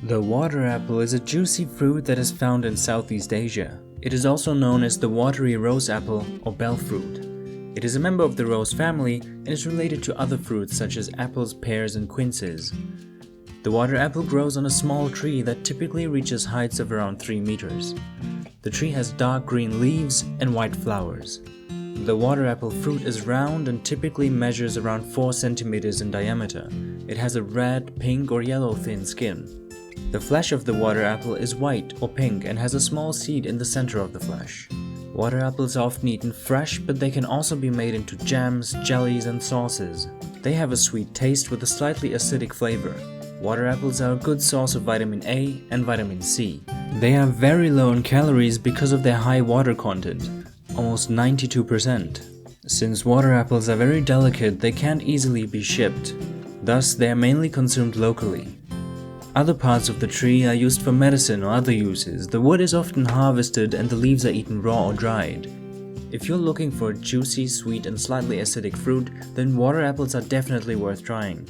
The water apple is a juicy fruit that is found in Southeast Asia. It is also known as the watery rose apple or bell fruit. It is a member of the rose family and is related to other fruits such as apples, pears, and quinces. The water apple grows on a small tree that typically reaches heights of around 3 meters. The tree has dark green leaves and white flowers. The water apple fruit is round and typically measures around 4 centimeters in diameter. It has a red, pink, or yellow thin skin. The flesh of the water apple is white or pink and has a small seed in the center of the flesh. Water apples are often eaten fresh, but they can also be made into jams, jellies, and sauces. They have a sweet taste with a slightly acidic flavor. Water apples are a good source of vitamin A and vitamin C. They are very low in calories because of their high water content, almost 92%. Since water apples are very delicate, they can't easily be shipped. Thus, they are mainly consumed locally. Other parts of the tree are used for medicine or other uses. The wood is often harvested and the leaves are eaten raw or dried. If you're looking for a juicy, sweet, and slightly acidic fruit, then water apples are definitely worth trying.